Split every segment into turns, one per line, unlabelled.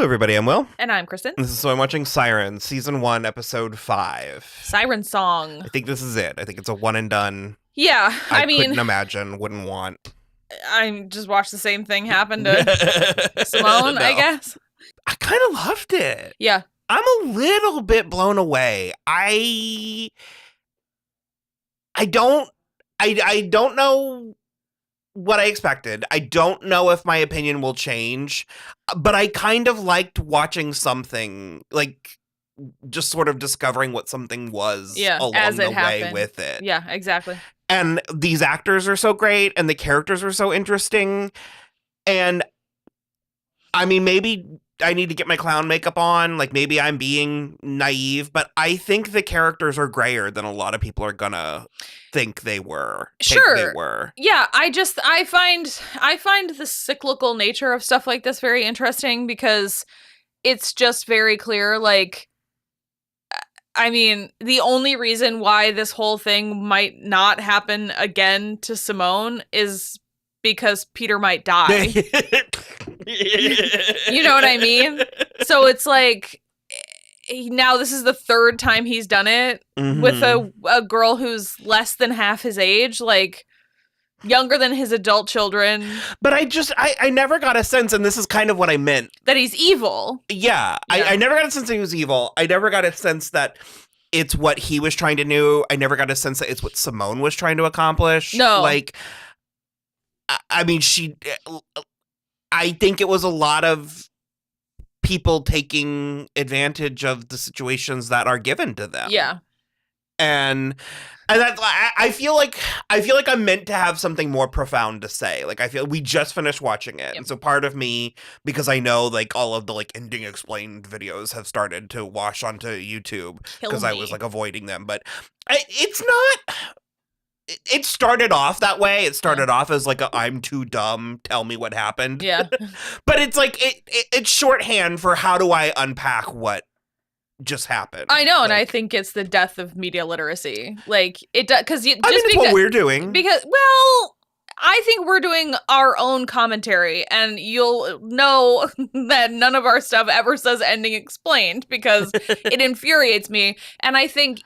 everybody. I'm Will.
And I'm Kristen.
This is So I'm Watching Sirens, Season 1, Episode 5.
Siren song.
I think this is it. I think it's a one and done.
Yeah, I mean...
couldn't imagine, wouldn't want.
I just watched the same thing happen to Simone,
No.
I guess.
I kind of loved it.
Yeah.
I'm a little bit blown away. I don't know what I expected. I don't know if my opinion will change, but I kind of liked watching something, like just sort of discovering what something was along the way with it.
Yeah, exactly.
And these actors are so great and the characters are so interesting. And I mean, maybe I need to get my clown makeup on. Like, maybe I'm being naive, but I think the characters are grayer than a lot of people are gonna think they were.
Sure. Yeah, I find the cyclical nature of stuff like this very interesting because it's just very clear, like, I mean, the only reason why this whole thing might not happen again to Simone is because Peter might die. You know what I mean? So it's like, now this is the third time he's done it with a girl who's less than half his age, like younger than his adult children.
But I never got a sense, and this is kind of what I meant,
that he's evil.
Yeah. I never got a sense that he was evil. I never got a sense that it's what he was trying to do. I never got a sense that it's what Simone was trying to accomplish.
No.
Like, I mean, I think it was a lot of people taking advantage of the situations that are given to them.
Yeah.
And that, I feel like I'm meant to have something more profound to say. Like, I feel we just finished watching it. Yep. And so part of me, because I know like all of the like ending explained videos have started to wash onto YouTube because I was like avoiding them. But it's not... It started off that way. It started off as like I'm too dumb, tell me what happened.
Yeah.
But it's like it's shorthand for how do I unpack what just happened.
I know, and I think it's the death of media literacy. Like, it does, because
it's what we're doing.
Because, well, I think we're doing our own commentary, and you'll know that none of our stuff ever says ending explained because it infuriates me. And I think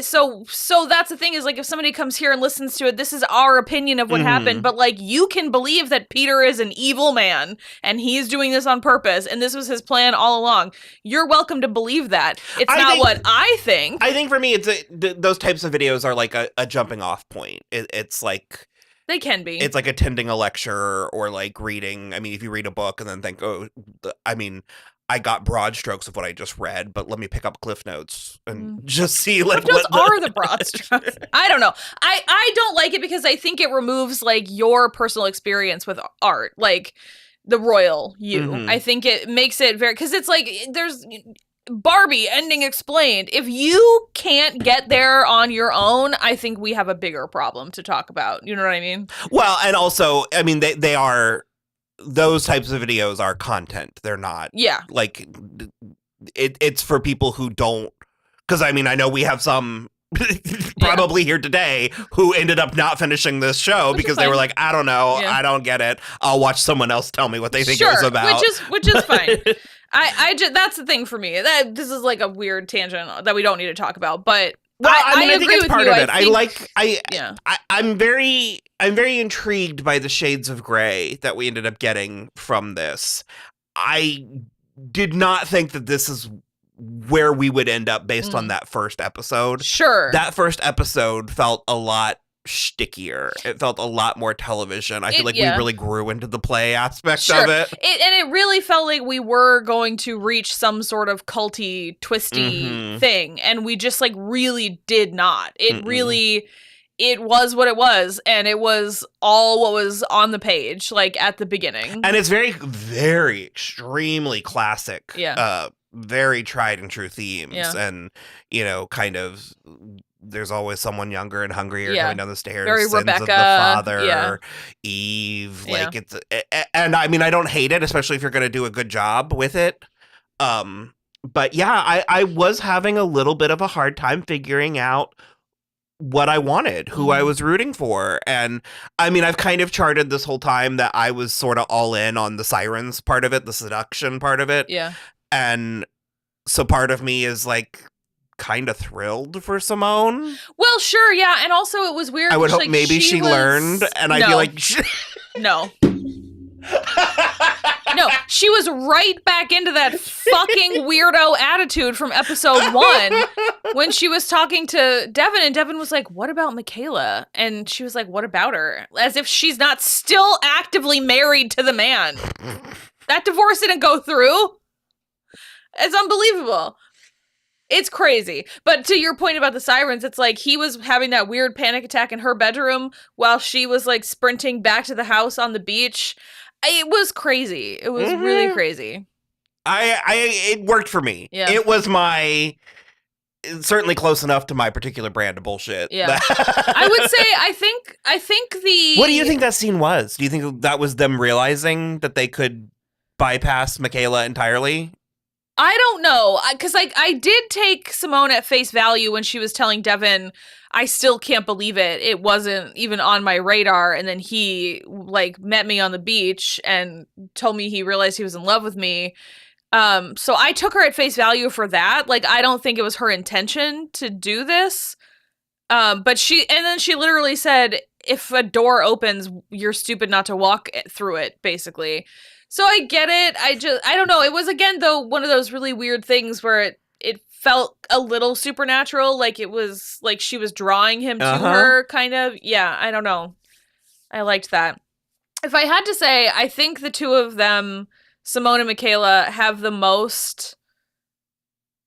so that's the thing, is like, if somebody comes here and listens to it, this is our opinion of what happened. But like, you can believe that Peter is an evil man and he's doing this on purpose and this was his plan all along. You're welcome to believe that. It's not what I think.
I think for me, those types of videos are like a jumping off point. It's like...
They can be.
It's like attending a lecture or like reading. I mean, if you read a book and then think, I got broad strokes of what I just read, but let me pick up Cliff Notes and just see like
Cliff Notes are the broad strokes. I don't know. I don't like it because I think it removes like your personal experience with art, like the royal you. I think it makes it very, because it's like there's Barbie ending explained. If you can't get there on your own, I think we have a bigger problem to talk about. You know what I mean?
Well, and also, I mean, they are, those types of videos are content. They're not.
Yeah.
Like, it's for people who don't, because I mean, I know we have some probably here today who ended up not finishing this show because they were like, I don't know, I don't get it. I'll watch someone else tell me what they think it was about.
Which is fine. I just, that's the thing for me. This is like a weird tangent that we don't need to talk about, but
I think it's part of it. I'm very intrigued by the shades of gray that we ended up getting from this. I did not think that this is where we would end up based on that first episode.
Sure.
That first episode felt a lot stickier. It felt a lot more television. I feel like we really grew into the play aspect of it.
And it really felt like we were going to reach some sort of culty, twisty thing. And we just like really did not. It really, it was what it was. And it was all what was on the page, like at the beginning.
And it's very, very extremely classic.
Yeah.
Very tried and true themes. And, you know, kind of... There's always someone younger and hungrier going down the stairs.
Very
Sins
Rebecca.
of the Father, Eve. Like it's, and I mean, I don't hate it, especially if you're going to do a good job with it. But yeah, I was having a little bit of a hard time figuring out what I wanted, who I was rooting for. And I mean, I've kind of charted this whole time that I was sort of all in on the Sirens part of it, the seduction part of it.
Yeah.
And so part of me is like kind of thrilled for Simone.
Well, sure, yeah. And also it was weird.
I would hope
like,
maybe she learned, and I'd be like,
no. No, she was right back into that fucking weirdo attitude from episode 1 when she was talking to Devin, and Devin was like, what about Michaela? And she was like, what about her? As if she's not still actively married to the man. That divorce didn't go through. It's unbelievable. It's crazy. But to your point about the Sirens, it's like he was having that weird panic attack in her bedroom while she was like sprinting back to the house on the beach. It was crazy. It was really crazy.
It worked for me.
Yeah.
It was certainly close enough to my particular brand of bullshit.
Yeah. I would say, I think
What do you think that scene was? Do you think that was them realizing that they could bypass Michaela entirely?
I don't know, because I did take Simone at face value when she was telling Devin, I still can't believe it. It wasn't even on my radar. And then he like met me on the beach and told me he realized he was in love with me. So I took her at face value for that. Like, I don't think it was her intention to do this. But then she literally said, if a door opens, you're stupid not to walk through it, basically. So I get it. I don't know. It was, again, though, one of those really weird things where it felt a little supernatural. Like it was like she was drawing him to her, kind of. Yeah, I don't know. I liked that. If I had to say, I think the two of them, Simone and Michaela, have the most,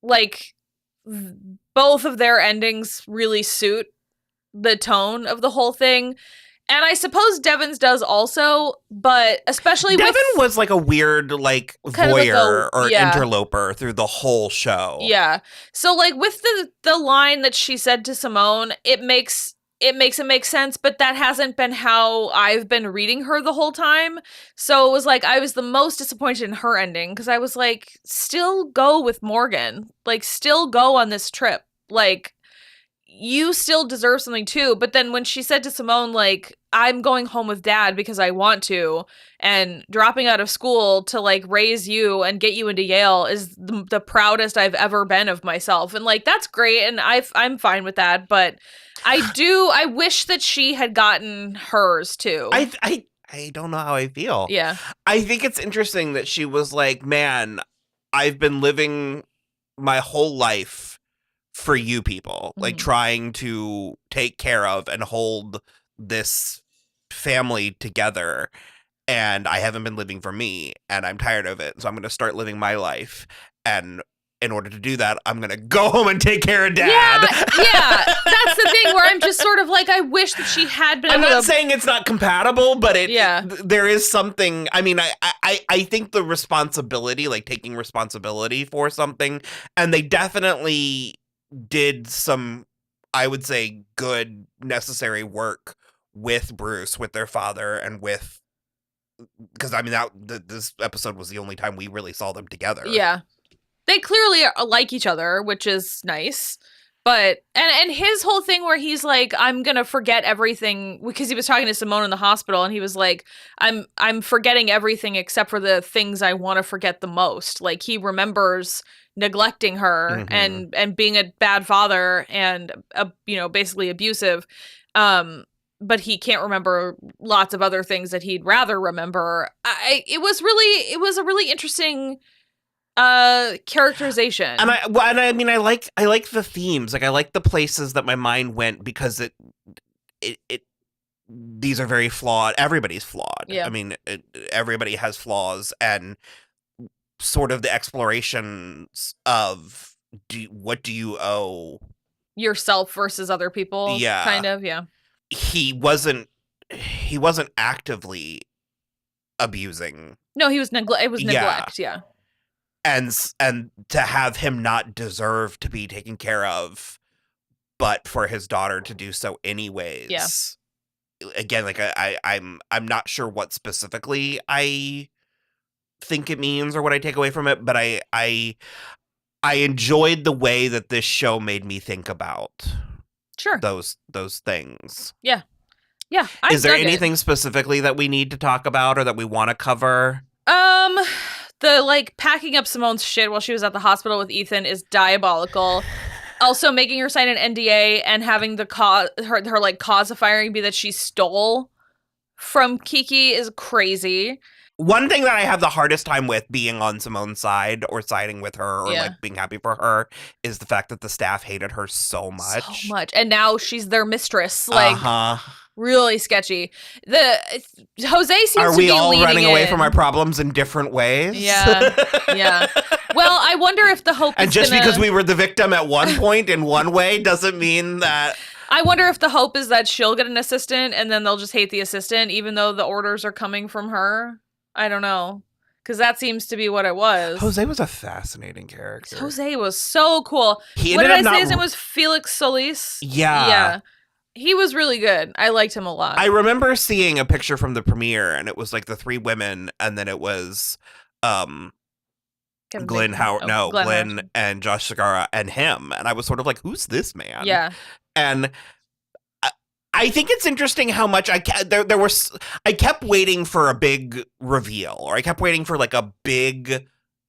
like, both of their endings really suit the tone of the whole thing. And I suppose Devin's does also, but especially
Devin was like a weird, like, voyeur or interloper through the whole show.
Yeah. So, like, with the line that she said to Simone, it makes it make sense, but that hasn't been how I've been reading her the whole time. So it was like, I was the most disappointed in her ending, because I was like, still go with Morgan. Like, still go on this trip. Like, you still deserve something too. But then when she said to Simone, like, I'm going home with Dad because I want to, and dropping out of school to like raise you and get you into Yale is the proudest I've ever been of myself. And like, that's great. And I'm fine with that. But I wish that she had gotten hers too.
I don't know how I feel.
Yeah.
I think it's interesting that she was like, man, I've been living my whole life for you people, like trying to take care of and hold this family together, and I haven't been living for me, and I'm tired of it, so I'm going to start living my life, and in order to do that, I'm going to go home and take care of Dad.
Yeah, that's the thing where I'm just sort of like, I wish that she had been
I'm not saying it's not compatible, but there is something, I mean, I think the responsibility, like taking responsibility for something, and they definitely did some, I would say, good, necessary work with Bruce, with their father, and with, because I mean, this episode was the only time we really saw them together.
Yeah. They clearly like each other, which is nice. But, and his whole thing where he's like, I'm going to forget everything, because he was talking to Simone in the hospital, and he was like, I'm forgetting everything except for the things I want to forget the most. Like, he remembers neglecting her and being a bad father and, basically abusive. But he can't remember lots of other things that he'd rather remember. It was a really interesting characterization.
And I mean, I like the themes. Like, I like the places that my mind went, because these are very flawed. Everybody's flawed.
Yeah.
I mean, everybody has flaws, and sort of the explorations of what do you owe
yourself versus other people.
Yeah.
Kind of. Yeah.
He wasn't actively abusing.
No, he was it was neglect. Yeah.
And to have him not deserve to be taken care of, but for his daughter to do so anyways.
Yeah.
Again, like I'm not sure what specifically I think it means or what I take away from it, but I enjoyed the way that this show made me think about
Sure.
those things.
Yeah.
Is there anything specifically that we need to talk about or that we want to cover?
The like packing up Simone's shit while she was at the hospital with Ethan is diabolical. Also, making her sign an NDA and having the her like cause of firing be that she stole from Kiki is crazy.
One thing that I have the hardest time with being on Simone's side or siding with her or like being happy for her is the fact that the staff hated her so much.
So much. And now she's their mistress. Like, really sketchy. Jose seems to be leading.
Are we all running away from our problems in different ways?
Yeah. Well, I wonder if the hope
and just because we were the victim at one point in one way doesn't mean that...
I wonder if the hope is that she'll get an assistant and then they'll just hate the assistant even though the orders are coming from her. I don't know. Because that seems to be what it was.
Jose was a fascinating character.
Jose was so cool. What did I say his name was? Felix Solis?
Yeah.
He was really good. I liked him a lot.
I remember seeing a picture from the premiere and it was like the three women and then it was Glenn and Josh Segarra and him. And I was sort of like, who's this man?
Yeah.
And I think it's interesting how much I kept waiting for a big reveal, or I kept waiting for like a big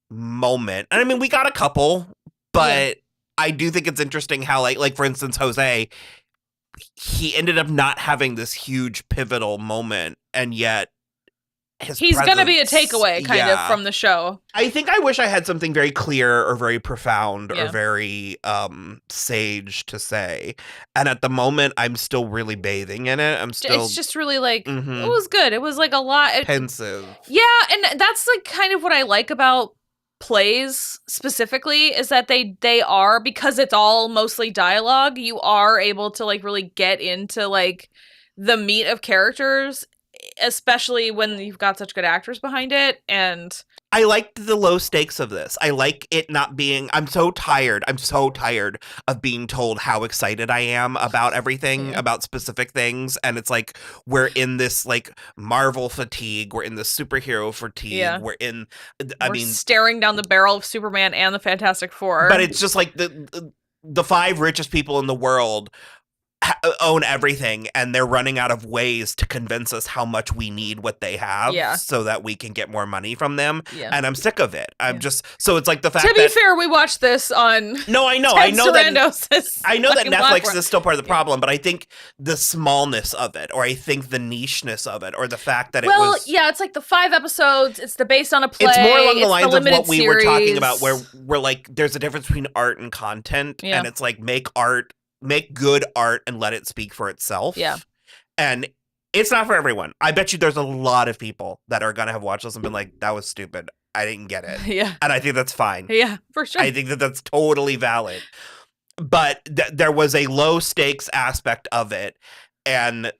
moment. And I mean, we got a couple, but I do think it's interesting how like for instance, Jose, he ended up not having this huge pivotal moment, and yet he's going to
be a takeaway kind of from the show.
I think I wish I had something very clear or very profound or very sage to say. And at the moment, I'm still really bathing in it. It's
just really like, it was good. It was like a lot.
Pensive.
Yeah, and that's like kind of what I like about plays specifically is that they are, because it's all mostly dialogue, you are able to like really get into like the meat of characters, especially when you've got such good actors behind it. And
I liked the low stakes of this. I like it not being, I'm so tired of being told how excited I am about everything, about specific things. And it's like, we're in this like Marvel fatigue. We're in the superhero fatigue.
Yeah.
We're
staring down the barrel of Superman and the Fantastic Four.
But it's just like the five richest people in the world own everything, and they're running out of ways to convince us how much we need what they have so that we can get more money from them. And I'm sick of it. I'm just, so it's like the fact that...
To be fair, we watched this on...
No, I know.
I know that
Netflix
platform.
is still part of the problem, but I think the smallness of it, or I think the nicheness of it, or the fact that
it's like the 5 episodes, it's based on a play.
It's more along the lines of what we were talking about, where we're like, there's a difference between art and content, and it's like, make good art and let it speak for itself.
Yeah.
And it's not for everyone. I bet you there's a lot of people that are going to have watched this and been like, that was stupid. I didn't get it.
Yeah.
And I think that's fine.
Yeah, for sure.
I think that that's totally valid. But there was a low stakes aspect of it, and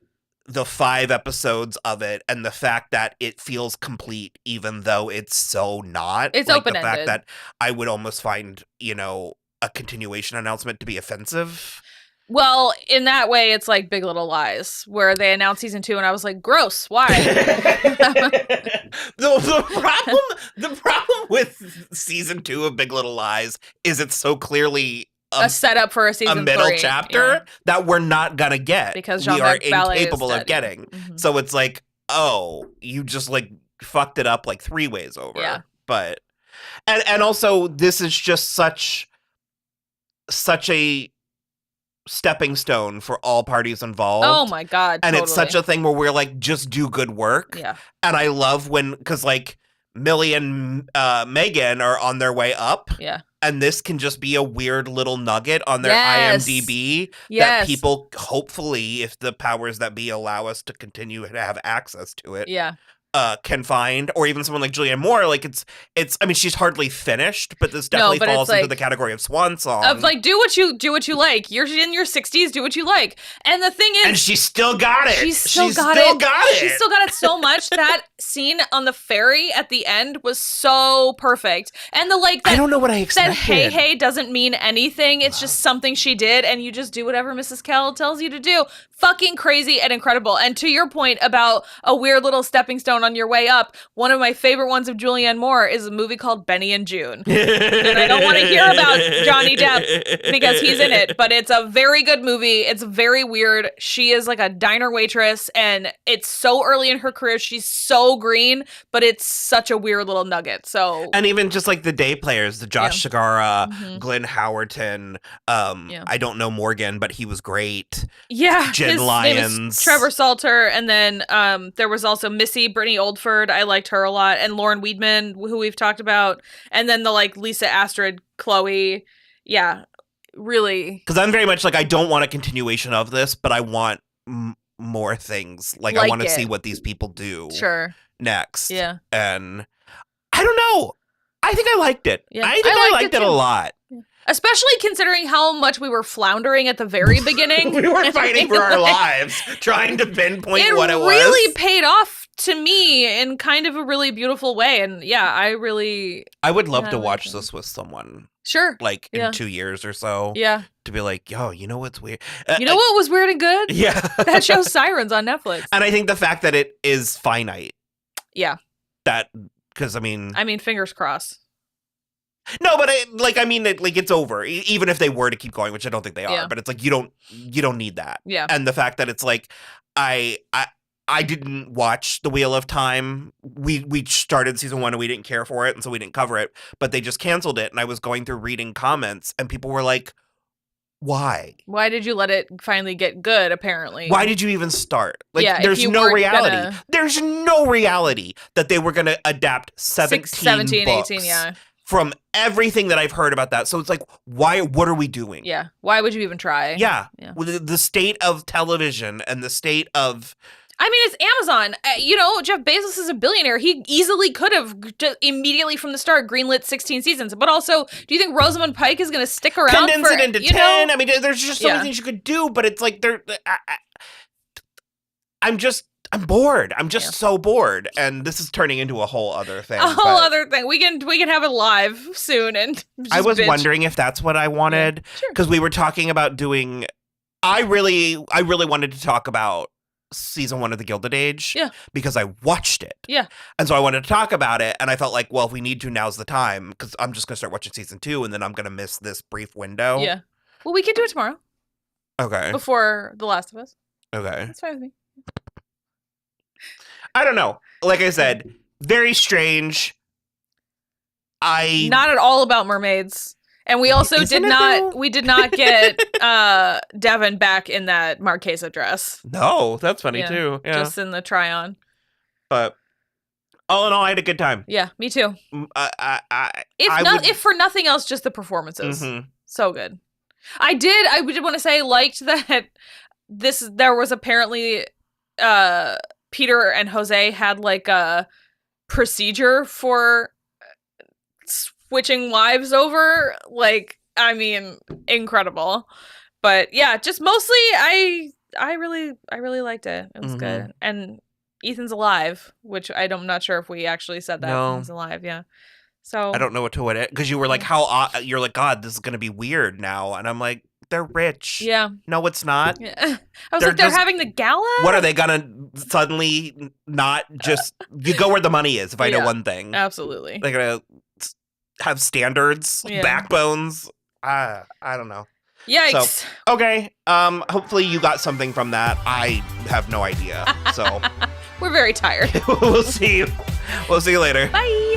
the 5 episodes of it, and the fact that it feels complete, even though it's so not.
It's
like
open-ended.
The fact that I would almost find, a continuation announcement to be offensive.
Well, in that way, it's like Big Little Lies, where they announced season 2, and I was like, gross, why?
The problem with season 2 of Big Little Lies is it's so clearly
a setup for a
middle
3,
chapter that we're not gonna get.
Because
we are
Jean-Marc Vallée
incapable of getting.
Mm-hmm.
So it's like, oh, you just like fucked it up like 3 ways over.
Yeah.
But and also this is just such a stepping stone for all parties involved.
Oh my God.
And
totally.
it's such a thing where we're like, just do good work.
Yeah.
And I love because like Millie and Megan are on their way up.
Yeah.
And this can just be a weird little nugget on their IMDb that people, hopefully, if the powers that be allow us to continue to have access to it, can find. Or even someone like Julianne Moore, like it's. I mean, she's hardly finished, but this definitely falls into the category of swan song.
Of like, do what you like. You're in your 60s, do what you like. And the thing is,
and she still got it.
She still got it so much. That scene on the ferry at the end was so perfect. And I
don't know what I expected.
That hey doesn't mean anything. It's just something she did, and you just do whatever Mrs. Kell tells you to do. Fucking crazy and incredible. And to your point about a weird little stepping stone down on your way up. One of my favorite ones of Julianne Moore is a movie called Benny and June. And I don't want to hear about Johnny Depp because he's in it, but it's a very good movie. It's very weird. She is like a diner waitress, and it's so early in her career. She's so green, but it's such a weird little nugget. So,
and even just like the day players, the Josh Segarra, Glenn Howerton, I don't know Morgan, but he was great.
Yeah,
Jen
his
Lyons,
name is Trevor Salter, and then there was also Missy Brittany Oldford. I liked her a lot, and Lauren Weedman, who we've talked about, and then the like Lisa Astrid, Chloe. Yeah, really.
Because I'm very much like, I don't want a continuation of this, but I want more things. Like I want to see what these people do next.
Yeah.
And I don't know. I think I liked it. Yeah. I think I liked it a lot.
Yeah. Especially considering how much we were floundering at the very beginning.
We were fighting for our lives, trying to pinpoint what it was.
It really paid off to me in kind of a really beautiful way. And yeah, I
would love to watch this with someone.
Sure.
Like in 2 years or so.
Yeah.
To be like, yo, you know what's weird?
You know what was weird and good?
Yeah.
That show Sirens on Netflix.
And I think the fact that it is finite.
Yeah.
Because I mean,
fingers crossed.
No, but it's over. Even if they were to keep going, which I don't think they are, but it's like you don't need that.
Yeah.
And the fact that it's like I didn't watch The Wheel of Time. We started season 1 and we didn't care for it, and so we didn't cover it. But they just canceled it, and I was going through reading comments, and people were like, "Why?
Why did you let it finally get good? Apparently,
why did you even start? Like, there's no reality. There's no reality that they were going to adapt 17 books
18, yeah."
From everything that I've heard about that. So it's like, why? What are we doing?
Yeah. Why would you even try?
Yeah. The state of television and the state of...
it's Amazon. Jeff Bezos is a billionaire. He easily could have immediately from the start greenlit 16 seasons. But also, do you think Rosamund Pike is going to stick around
Condense it into 10. There's just so many things you could do. But it's like, I'm bored. I'm just so bored, and this is turning into a whole other thing.
Other thing. We can have it live soon, and
I was wondering if that's what I wanted, because we were talking about doing. I really wanted to talk about season 1 of The Gilded Age, because I watched it, and so I wanted to talk about it, and I felt like, well, if we need to, now's the time, because I'm just gonna start watching season 2, and then I'm gonna miss this brief window.
Yeah. Well, we can do it tomorrow.
Okay.
Before The Last of Us.
Okay.
That's fine with me.
I don't know. Like I said, very strange.
Not at all about mermaids. And we also did not get Devin back in that Marquesa dress.
No, that's funny too. Yeah.
Just in the try-on.
But all in all, I had a good time.
Yeah, me too. If for nothing else, just the performances. Mm-hmm. So good. I did want to say, liked that there was apparently Peter and Jose had like a procedure for switching wives over. Like, incredible. But yeah, just mostly I really liked it. It was good. And Ethan's alive, which I'm not sure if we actually said that. No. He's alive, yeah. So
I don't know what to because you were like, you're like, God, this is gonna be weird now, and I'm like, they're rich.
Yeah.
No, it's not.
Yeah. I was they're having the gala?
What are they gonna suddenly not just... You go where the money is, if I know one thing.
Absolutely.
They're gonna have standards, backbones. I don't know.
Yikes.
So, okay. Hopefully you got something from that. I have no idea. So
we're very tired.
We'll see you later.
Bye.